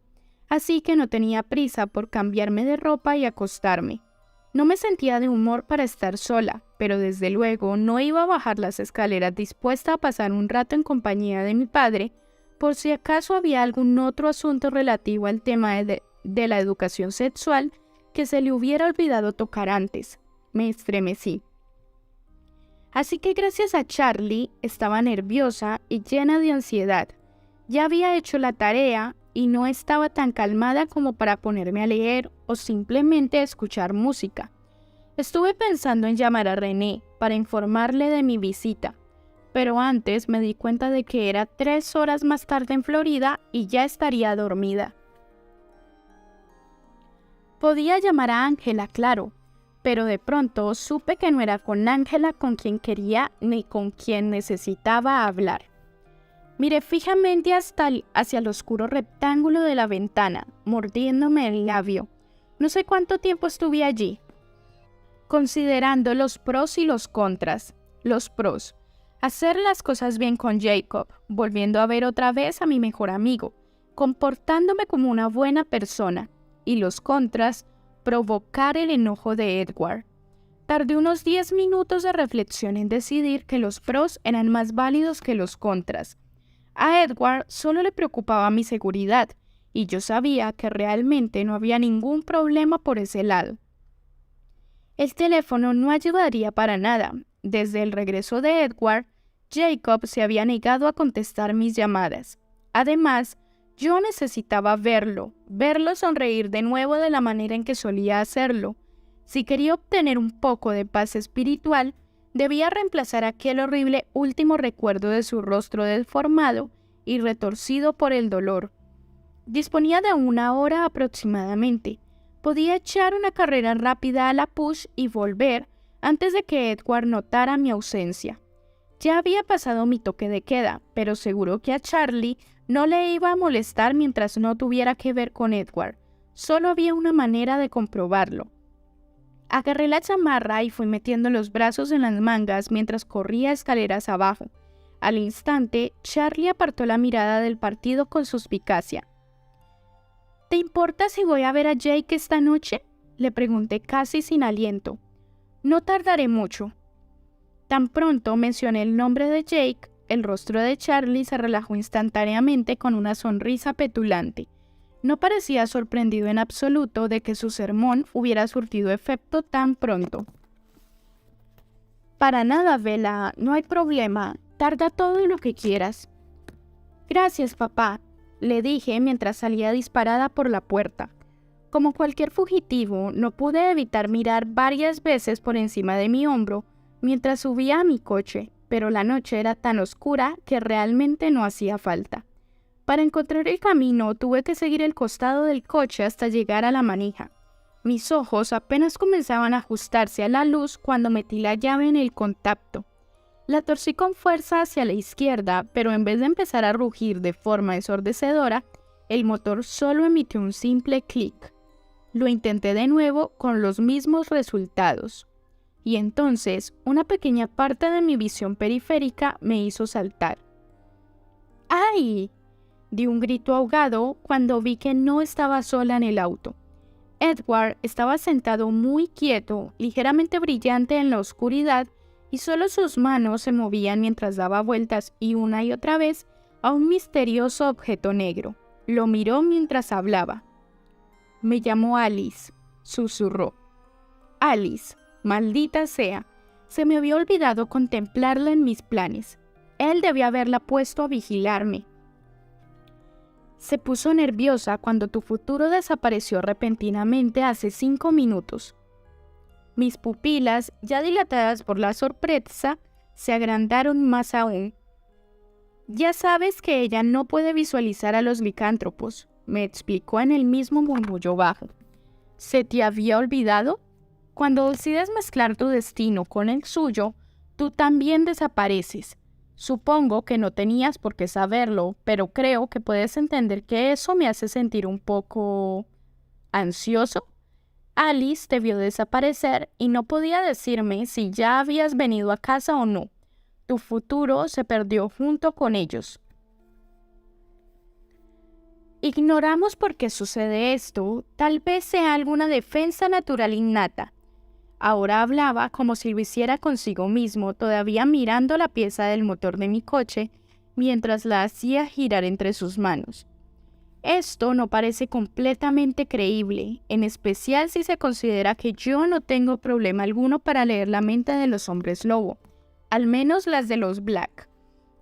así que no tenía prisa por cambiarme de ropa y acostarme. No me sentía de humor para estar sola, pero desde luego no iba a bajar las escaleras dispuesta a pasar un rato en compañía de mi padre, por si acaso había algún otro asunto relativo al tema de la educación sexual que se le hubiera olvidado tocar antes. Me estremecí. Así que gracias a Charlie estaba nerviosa y llena de ansiedad. Ya había hecho la tarea y no estaba tan calmada como para ponerme a leer o simplemente escuchar música. Estuve pensando en llamar a René para informarle de mi visita, pero antes me di cuenta de que era 3 horas más tarde en Florida y ya estaría dormida. Podía llamar a Ángela, claro, pero de pronto supe que no era con Ángela con quien quería ni con quien necesitaba hablar. Miré fijamente hacia el oscuro rectángulo de la ventana, mordiéndome el labio. No sé cuánto tiempo estuve allí, considerando los pros y los contras. Los pros: hacer las cosas bien con Jacob, volviendo a ver otra vez a mi mejor amigo, comportándome como una buena persona. Y los contras: provocar el enojo de Edward. Tardé unos 10 minutos de reflexión en decidir que los pros eran más válidos que los contras. A Edward solo le preocupaba mi seguridad, y yo sabía que realmente no había ningún problema por ese lado. El teléfono no ayudaría para nada. Desde el regreso de Edward, Jacob se había negado a contestar mis llamadas. Además, yo necesitaba verlo sonreír de nuevo de la manera en que solía hacerlo. Si quería obtener un poco de paz espiritual, debía reemplazar aquel horrible último recuerdo de su rostro deformado y retorcido por el dolor. Disponía de 1 hora aproximadamente. Podía echar una carrera rápida a la Push y volver antes de que Edward notara mi ausencia. Ya había pasado mi toque de queda, pero seguro que a Charlie no le iba a molestar mientras no tuviera que ver con Edward. Solo había una manera de comprobarlo. Agarré la chamarra y fui metiendo los brazos en las mangas mientras corría escaleras abajo. Al instante, Charlie apartó la mirada del partido con suspicacia. ¿Te importa si voy a ver a Jake esta noche?, le pregunté casi sin aliento. No tardaré mucho. Tan pronto mencioné el nombre de Jake, el rostro de Charlie se relajó instantáneamente con una sonrisa petulante. No parecía sorprendido en absoluto de que su sermón hubiera surtido efecto tan pronto. Para nada, Bella, no hay problema. Tarda todo lo que quieras. Gracias, papá, le dije mientras salía disparada por la puerta. Como cualquier fugitivo, no pude evitar mirar varias veces por encima de mi hombro mientras subía a mi coche, pero la noche era tan oscura que realmente no hacía falta. Para encontrar el camino tuve que seguir el costado del coche hasta llegar a la manija. Mis ojos apenas comenzaban a ajustarse a la luz cuando metí la llave en el contacto. La torcí con fuerza hacia la izquierda, pero en vez de empezar a rugir de forma ensordecedora, el motor solo emitió un simple clic. Lo intenté de nuevo con los mismos resultados. Y entonces, una pequeña parte de mi visión periférica me hizo saltar. ¡Ay!, di un grito ahogado cuando vi que no estaba sola en el auto. Edward estaba sentado muy quieto, ligeramente brillante en la oscuridad, y solo sus manos se movían mientras daba vueltas y una y otra vez a un misterioso objeto negro. Lo miró mientras hablaba. «Me llamo Alice», susurró. Alice, maldita sea. Se me había olvidado contemplarla en mis planes. Él debía haberla puesto a vigilarme. Se puso nerviosa cuando tu futuro desapareció repentinamente hace 5 minutos. Mis pupilas, ya dilatadas por la sorpresa, se agrandaron más aún. Ya sabes que ella no puede visualizar a los licántropos, me explicó en el mismo murmullo bajo. ¿Se te había olvidado? Cuando decides mezclar tu destino con el suyo, tú también desapareces. Supongo que no tenías por qué saberlo, pero creo que puedes entender que eso me hace sentir un poco ansioso. Alice te vio desaparecer y no podía decirme si ya habías venido a casa o no. Tu futuro se perdió junto con ellos. Ignoramos por qué sucede esto, tal vez sea alguna defensa natural innata. Ahora hablaba como si lo hiciera consigo mismo, todavía mirando la pieza del motor de mi coche, mientras la hacía girar entre sus manos. Esto no parece completamente creíble, en especial si se considera que yo no tengo problema alguno para leer la mente de los hombres lobo, al menos las de los Black.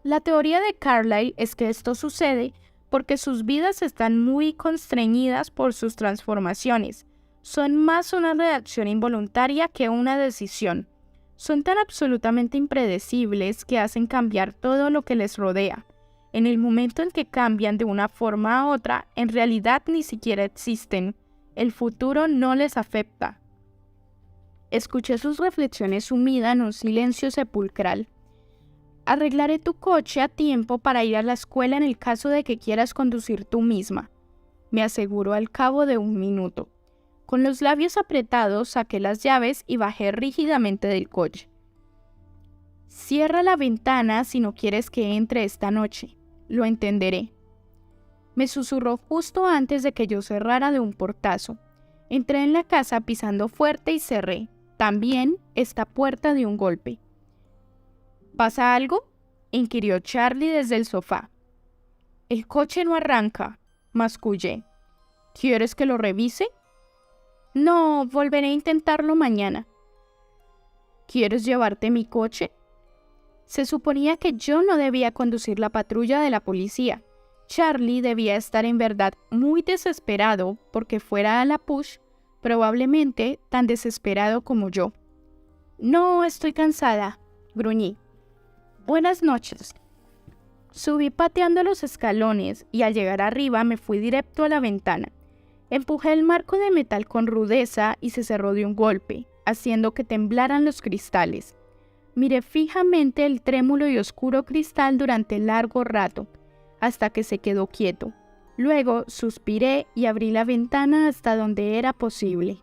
La teoría de Carlyle es que esto sucede porque sus vidas están muy constreñidas por sus transformaciones. Son más una reacción involuntaria que una decisión. Son tan absolutamente impredecibles que hacen cambiar todo lo que les rodea. En el momento en que cambian de una forma a otra, en realidad ni siquiera existen. El futuro no les afecta. Escuché sus reflexiones sumidas en un silencio sepulcral. Arreglaré tu coche a tiempo para ir a la escuela en el caso de que quieras conducir tú misma, me aseguró al cabo de 1 minuto. Con los labios apretados saqué las llaves y bajé rígidamente del coche. Cierra la ventana si no quieres que entre esta noche. Lo entenderé. Me susurró justo antes de que yo cerrara de un portazo. Entré en la casa pisando fuerte y cerré, también, esta puerta de un golpe. ¿Pasa algo?, inquirió Charlie desde el sofá. El coche no arranca, mascullé. ¿Quieres que lo revise? No, volveré a intentarlo mañana. ¿Quieres llevarte mi coche? Se suponía que yo no debía conducir la patrulla de la policía. Charlie debía estar en verdad muy desesperado porque fuera a la push, probablemente tan desesperado como yo. No, estoy cansada, gruñí. Buenas noches. Subí pateando los escalones y al llegar arriba me fui directo a la ventana. Empujé el marco de metal con rudeza y se cerró de un golpe, haciendo que temblaran los cristales. Miré fijamente el trémulo y oscuro cristal durante largo rato, hasta que se quedó quieto. Luego suspiré y abrí la ventana hasta donde era posible.